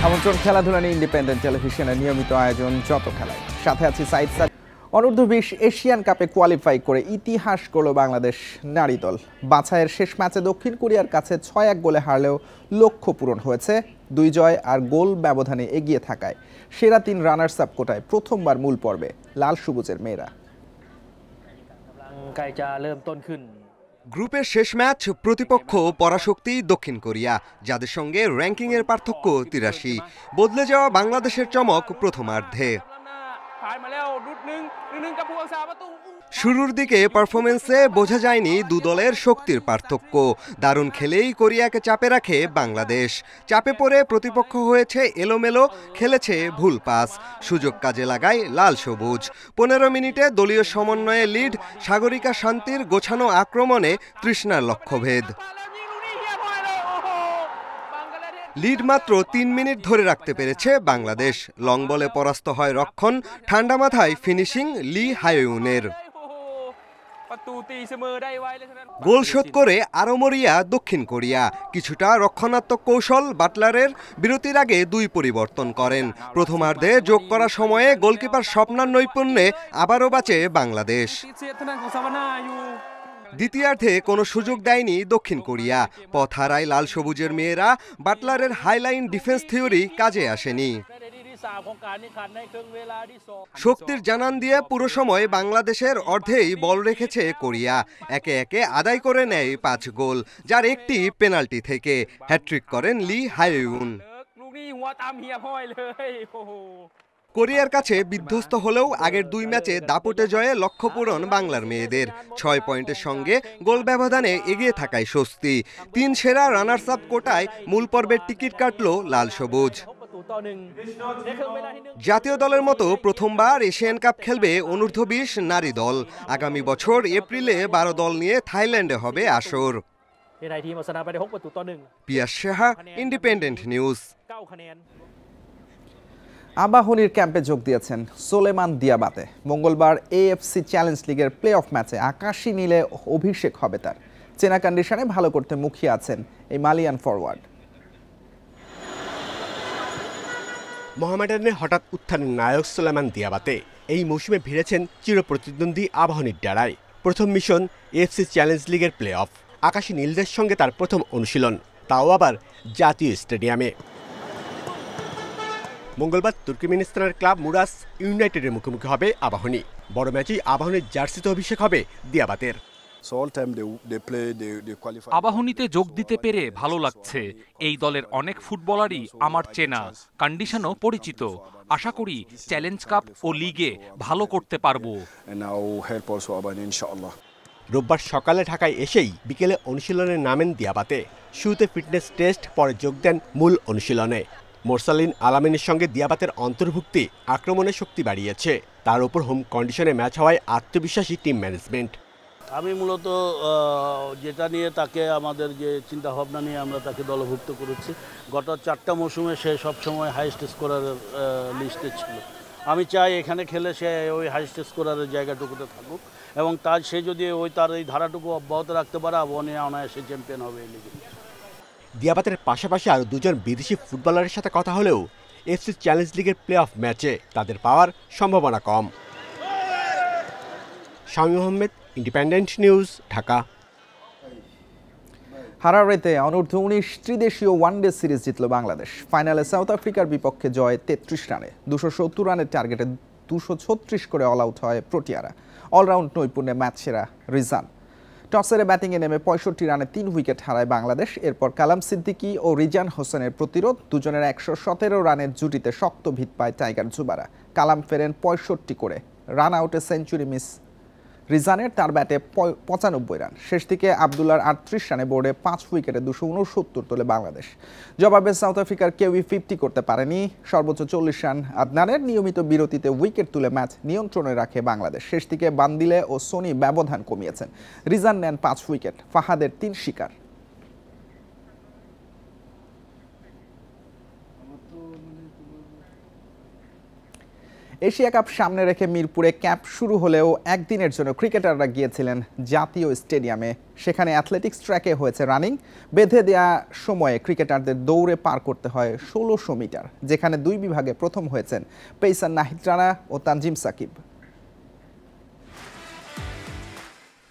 আমন্ত্রণ খেলাধুলা নিয়ে ইন্ডিপেন্ডেন্ট টেলিভিশনের নিয়মিত আয়োজন যত খেলায়, সাথে আছি সাইদ সাদ। অনূর্ধ্ব-20 এশিয়ান কাপে কোয়ালিফাই করে ইতিহাস গড়ল বাংলাদেশ নারী দল। বাছাইয়ের শেষ ম্যাচে দক্ষিণ কোরিয়ার কাছে 6-1 গোলে হারলেও লক্ষ্য পূরণ হয়েছে। 2 জয় আর গোল ব্যবধানে এগিয়ে থাকায় সেরা 3 রানার্স আপ কোটায় প্রথমবার মূল পর্বে লাল সবুজের মেয়েরা। গ্রুপের শেষ ম্যাচ প্রতিপক্ষ পরাশক্তি দক্ষিণ কোরিয়া, যাদের সঙ্গে র্যাঙ্কিংয়ের পার্থক্য 83। বদলে যাওয়া বাংলাদেশের চমক প্রথমার্ধে। শুরুর দিকে পারফরমেন্সে বোঝা যায়নি দু দলের শক্তির পার্থক্য। দারুণ খেলেই কোরিয়াকে চাপে রাখে বাংলাদেশ। চাপে পড়ে প্রতিপক্ষ হয়েছে এলোমেলো, খেলেছে ভুল পাস। সুযোগ কাজে লাগায় লাল সবুজ। 15 মিনিটে দলীয় সমন্বয়ে লিড, সাগরিকা শান্তির গোছানো আক্রমণে তৃষ্ণার লক্ষ্যভেদ। লিড মাত্র 3 মিনিট ধরে রাখতে পেরেছে বাংলাদেশ। লং বলে পরাস্ত হয় রক্ষণ, ঠান্ডা মাথায় ফিনিশিং লি হাইউনের। গোল শোধ করে আরও মরিয়া দক্ষিণ কোরিয়া। কিছুটা রক্ষণাত্মক কৌশল বাটলারের, বিরতির আগে 2 পরিবর্তন করেন। প্রথমার্ধে যোগ করা সময়ে গোলকিপার স্বপ্নার নৈপুণ্যে আবারও বাঁচে বাংলাদেশ। দ্বিতীয়ার্ধে কোনো সুযোগ দেয়নি দক্ষিণ কোরিয়া। পথ হারায় লাল সবুজের মেয়েরা। বাটলারের হাইলাইন ডিফেন্স থিওরি কাজে আসেনি। শক্তির জানান দিয়ে পুরো সময় বাংলাদেশের অর্ধেই বল রেখেছে কোরিয়া। একে একে আদায় করে নেয় 5 গোল, যার একটি পেনাল্টি থেকে। হ্যাট্রিক করেন লি হাইউন। কোরিয়ার কাছে বিধ্বস্ত হলেও আগের 2 ম্যাচে দাপুটে জয়ে লক্ষ্য পূরণ বাংলার মেয়েদের। 6 পয়েন্টের সঙ্গে গোল ব্যবধানে এগিয়ে থাকায় স্বস্তি। 3 সেরা রানার্স আপ কোটায় মূল পর্বের টিকিট কাটল লাল সবুজ। জাতীয় দলের মতো প্রথমবার এশিয়ান কাপ খেলবে অনূর্ধ্ব-20 নারী দল। আগামী বছর এপ্রিলে 12 দল নিয়ে থাইল্যান্ডে হবে আসর। পিয়াস সাহা, ইন্ডিপেন্ডেন্ট নিউজ। আবাহনীর ক্যাম্পে যোগ দিয়েছেন সোলেমান দিয়াবাতে। মঙ্গলবার এএফসি চ্যালেঞ্জ লিগের প্লে অফ ম্যাচে আকাশী নীলে অভিষেক হবে তার। চেনা কন্ডিশনে ভালো করতে মুখিয়ে আছেন এই মালিয়ান ফরওয়ার্ড। মোহামেডানের হঠাৎ উত্থানের নায়ক সোলেমান দিয়াবাতে এই মৌসুমে ভিড়েছেন চিরপ্রতিদ্বন্দ্বী আবাহনীর ডেরায়। প্রথম মিশন এএফসি চ্যালেঞ্জ লিগের প্লে অফ। আকাশী নীলদের সঙ্গে তার প্রথম অনুশীলন, তাও আবার জাতীয় স্টেডিয়ামে। মঙ্গলবার তুর্কমেনিস্তানের ক্লাব মুরাস ইউনাইটেডের মুখোমুখি হবে আবাহনী। বড় ম্যাচেই আবাহনীর জার্সিতে অভিষেক হবে দিয়াবাতের। আবাহনীতে যোগ দিতে পেরে ভালো লাগছে। এই দলের অনেক ফুটবলারই আমার চেনা, কন্ডিশনও পরিচিত। আশা করি চ্যালেঞ্জ কাপ ও লিগে ভালো করতে পারবো। রোববার সকালে ঢাকায় এসেই বিকেলে অনুশীলনে নামেন দিয়াবাতে। শুরুতে ফিটনেস টেস্ট, পরে যোগ দেন মূল অনুশীলনে। মোরসালিন আলামিনের সঙ্গে দিয়াবাতের অন্তর্ভুক্তি আক্রমণের শক্তি বাড়িয়েছে। তার উপর হোম কন্ডিশনে ম্যাচ হওয়ায় আত্মবিশ্বাসী টিম ম্যানেজমেন্ট। আমি মূলত যেটা নিয়ে তাকে, আমাদের যে চিন্তাভাবনা নিয়ে আমরা তাকে দলভুক্ত করেছি, গত 4টা মৌসুমে সে সবসময় হাইয়েস্ট স্কোরারের লিস্টে ছিল। আমি চাই এখানে খেলে সে ওই হাইয়েস্ট স্কোরারের জায়গাটুকুতে থাকুক, এবং সে যদি তার এই ধারাটুকু অব্যাহত রাখতে পারে, আবাহনী অনায়াসে চ্যাম্পিয়ন হবে এই লিগে। দিয়াবাতের পাশাপাশি আরও 2 জন বিদেশি ফুটবলারের সাথে কথা হলেও এফসি চ্যালেঞ্জ লিগের প্লে অফ ম্যাচে তাদের পাওয়ার সম্ভাবনা কম। Shamim Ahmed, independent news, Dhaka. হারারেতে অনূর্ধ্ব-19 ত্রিদেশীয় ওয়ানডে সিরিজ জিতল বাংলাদেশ। ফাইনালে সাউথ আফ্রিকার বিপক্ষে জয় 33 রানে। 270 রানের টার্গেটে 236 করে অল আউট হয় প্রোটিয়ারা। অলরাউন্ড নৈপুণ্যে ম্যাচ সেরা রিজান। টসের ব্যাটিংয়ে নেমে 65 রানে 3 উইকেট হারায় বাংলাদেশ। এরপর কালাম সিদ্দিকী ও রিজান হোসেনের প্রতিরোধ। দুজনের 117 রানের জুটিতে শক্ত ভিত পায় টাইগার জুবারা। কালাম ফেরেন 65 করে। রান আউটে সেঞ্চুরি মিস রিজানের, তার ব্যাটে 95 রান। শেষ দিকে আবদুল্লার 38 রানে বোর্ডে 5 উইকেটে 269 তোলে বাংলাদেশ। জবাবে সাউথ আফ্রিকার কেউই 50 করতে পারেনি। সর্বোচ্চ 40 রান আদনানের। নিয়মিত বিরতিতে উইকেট তুলে ম্যাচ নিয়ন্ত্রণে রাখে বাংলাদেশ। শেষ দিকে বান্দিলে ও সোনি ব্যবধান কমিয়েছেন। রিজান নেন 5 উইকেট, ফাহাদের 3 শিকার। এশিয়া কাপ সামনে রেখে মিরপুরে ক্যাম্প শুরু হলেও একদিনের জন্য ক্রিকেটাররা গিয়েছিলেন জাতীয় স্টেডিয়ামে। সেখানে অ্যাথলেটিক্স ট্র্যাকে হয়েছে রানিং। বেঁধে দেওয়া সময়ে ক্রিকেটারদের দৌড়ে পার করতে হয় ১৬০০ মিটার, যেখানে দুই বিভাগে প্রথম হয়েছেন পেসার নাহিদ রানা ও তানজিম সাকিব।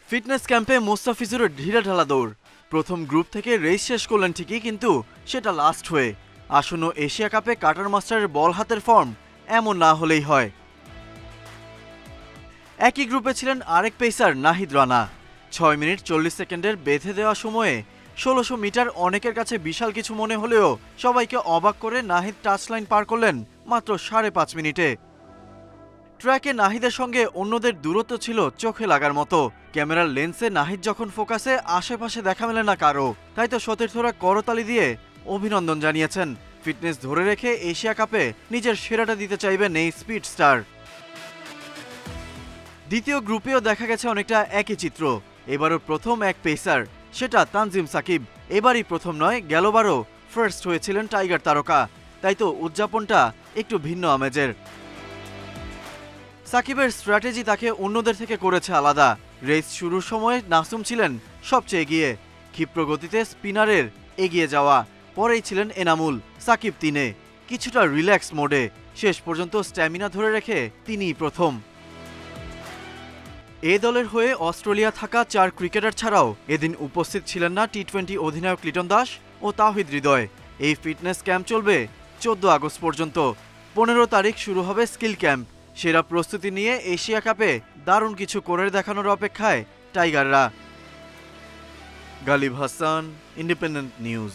ফিটনেস ক্যাম্পে মোস্তাফিজুরের ঢিলাঢালা দৌড়। প্রথম গ্রুপ থেকে রেস শেষ করলেন ঠিকই, কিন্তু সেটা লাস্ট হয়ে। আসন্ন এশিয়া কাপে কাটার মাস্টারের বল হাতের ফর্ম এমন না হলেই হয়। একই গ্রুপে ছিলেন আরেক পেসার নাহিদ রানা। ৬ মিনিট ৪০ সেকেন্ডের বেঁধে দেওয়া সময়ে ১৬০০ মিটার অনেকের কাছে বিশাল কিছু মনে হলেও সবাইকে অবাক করে নাহিদ টাচলাইন পার করলেন মাত্র ৫.৫ মিনিটে। ট্র্যাকে নাহিদের সঙ্গে অন্যদের দূরত্ব ছিল চোখে লাগার মতো। ক্যামেরার লেন্সে নাহিদ যখন ফোকাসে, আশেপাশে দেখা মেলে না কারো। তাই তো সতীর্থরা করতালি দিয়ে অভিনন্দন জানিয়েছেন। ফিটনেস ধরে রেখে এশিয়া কাপে নিজের সেরাটা দিতে চাইবেন এই স্পিড স্টার। দ্বিতীয় গ্রুপেও দেখা গেছে অনেকটা একই চিত্র। এবারও প্রথম এক পেসার, সেটা তানজিম সাকিব। এবারই প্রথম নয়, গেলবারও ফার্স্ট হয়েছিলেন টাইগার তারকা। তাই তো উদযাপনটা একটু ভিন্ন আমেজের। সাকিবের স্ট্র্যাটেজি তাকে অন্যদের থেকে করেছে আলাদা। রেস শুরুর সময় নাসুম ছিলেন সবচেয়ে এগিয়ে, ক্ষিপ্র গতিতে স্পিনারের এগিয়ে যাওয়া। পরেই ছিলেন এনামুল, সাকিব ৩-এ, কিছুটা রিল্যাক্স মোডে। শেষ পর্যন্ত স্ট্যামিনা ধরে রেখে তিনিই প্রথম। এ দলের হয়ে অস্ট্রেলিয়া থাকা ৪ ক্রিকেটার ছাড়াও এদিন উপস্থিত ছিলেন না টি-20 অধিনায়ক লিটন দাস ও তাওহিদ হৃদয়। এই ফিটনেস ক্যাম্প চলবে ১৪ আগস্ট পর্যন্ত। ১৫ তারিখ শুরু হবে স্কিল ক্যাম্প। সেরা প্রস্তুতি নিয়ে এশিয়া কাপে দারুণ কিছু করে দেখানোর অপেক্ষায় টাইগাররা। Ghalib Hasan, independent news.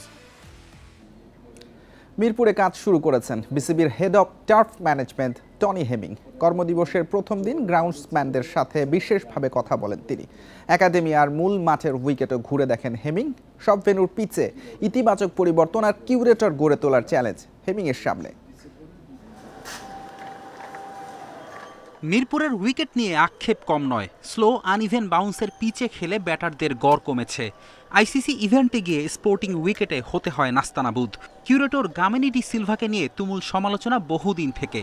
মিরপুরে কাজ শুরু করেছেন বিসিবির head of turf management Tony Heming. কর্মদিবসের প্রথম দিন গ্রাউন্ডসম্যানদের সাথে বিশেষভাবে কথা বলেন তিনি। একাডেমি আর মূল মাঠের উইকেটও ঘুরে দেখেন হেমিং। সব ভেন্যুর পিচে ইতিবাচক পরিবর্তন আর কিউরেটর গড়ে তোলার চ্যালেঞ্জ হেমিংয়ের সামনে। মিরপুরের উইকেট নিয়ে আক্ষেপ কম নয়। স্লো আনইভেন বাউন্সের পিচে খেলে ব্যাটারদের গড় কমেছে। আইসিসি ইভেন্টে গিয়ে স্পোর্টিং উইকেটে হতে হয় নাস্তানাবুদ। কিউরেটর গামেনি ডি সিলভাকে নিয়ে তুমুল সমালোচনা বহুদিন থেকে।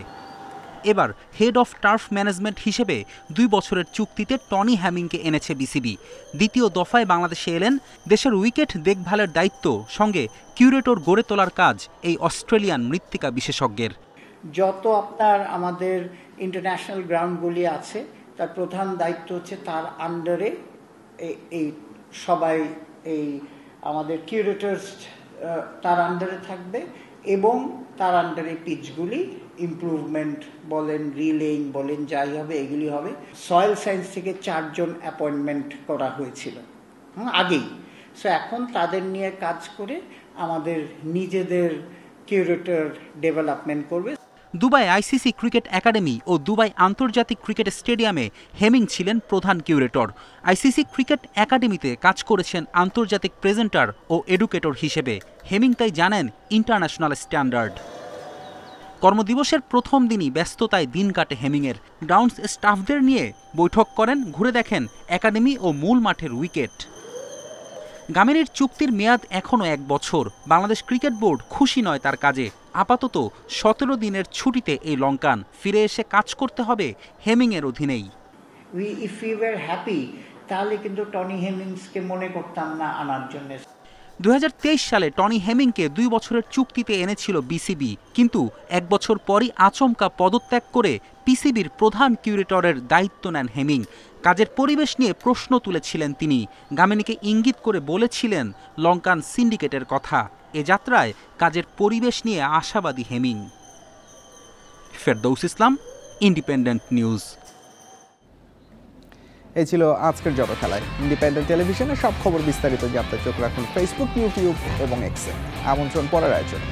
এবার হেড অফ টার্ফ ম্যানেজমেন্ট হিসেবে ২ বছরের চুক্তিতে টনি হ্যামিংকে এনেছে বিসিবি। দ্বিতীয় দফায় বাংলাদেশে এলেন। দেশের উইকেট দেখভালের দায়িত্ব, সঙ্গে কিউরেটর গড়ে তোলার কাজ এই অস্ট্রেলিয়ান মৃত্তিকা বিশেষজ্ঞের। যত আপনার আমাদের ইন্টারন্যাশনাল গ্রাউন্ডগুলি আছে, তার প্রধান দায়িত্ব হচ্ছে তার আন্ডারে এই সবাই, এই আমাদের কিউরেটরস তার আন্ডারে থাকবে এবং তার আন্ডারে পিচগুলি ইমপ্রুভমেন্ট বলেন, রিলেইং বলেন, যাই হবে এগুলি হবে। সয়েল সায়েন্স থেকে ৪ জন অ্যাপয়েন্টমেন্ট করা হয়েছিল আগেই। সো এখন তাদের নিয়ে কাজ করে আমাদের নিজেদের কিউরেটর ডেভেলপমেন্ট করবে। দুবাই আইসিসি ক্রিকেট একাডেমি ও দুবাই আন্তর্জাতিক ক্রিকেট স্টেডিয়ামে হেমিং ছিলেন প্রধান কিউরেটর। আইসিসি ক্রিকেট একাডেমিতে কাজ করেছেন আন্তর্জাতিক প্রেজেন্টার ও এডুকেটর হিসেবে। হেমিং তাই জানেন ইন্টারন্যাশনাল স্ট্যান্ডার্ড। কর্মদিবসের প্রথম দিনই ব্যস্ততায় দিন কাটে হেমিংয়ের। গ্রাউন্ডস স্টাফদের নিয়ে বৈঠক করেন, ঘুরে দেখেন একাডেমি ও মূল মাঠের উইকেট। গামেনির চুক্তির মেয়াদ এখনও ১ বছর। বাংলাদেশ ক্রিকেট বোর্ড খুশি নয় তার কাজে। আপাতত ১৭ দিনের ছুটিতে এই লঙ্কান ফিরে এসে কাজ করতে হবে হেমিংয়ের অধীনেই। ইফ উই ওয়্যার হ্যাপি, তাহলে কিন্তু টনি হেমিংসকে মনে করতাম না আনার জন্য। ২০২৩ সালে টনি হেমিংকে ২ বছরের চুক্তিতে এনেছিল বিসিবি, কিন্তু ১ বছর পরই আচমকা পদত্যাগ করে পিসিবির প্রধান কিউরেটরের দায়িত্ব নেন হেমিং। কাজের পরিবেশ নিয়ে প্রশ্ন তুলেছিলেন তিনি। গামেনিকে ইঙ্গিত করে বলেছিলেন লঙ্কান সিন্ডিকেটের কথা। এ যাত্রায় কাজের পরিবেশ নিয়ে আশাবাদী হেমিং। ফেরদৌস ইসলাম, ইন্ডিপেন্ডেন্ট নিউজ। এই ছিল আজকের জব খেলায়। ইন্ডিপেন্ডেন্ট টেলিভিশনে সব খবর বিস্তারিত জানতে চোখ রাখুন ফেসবুক, ইউটিউব এবং এক্সে। আমন্ত্রণ পরের আয়োজন।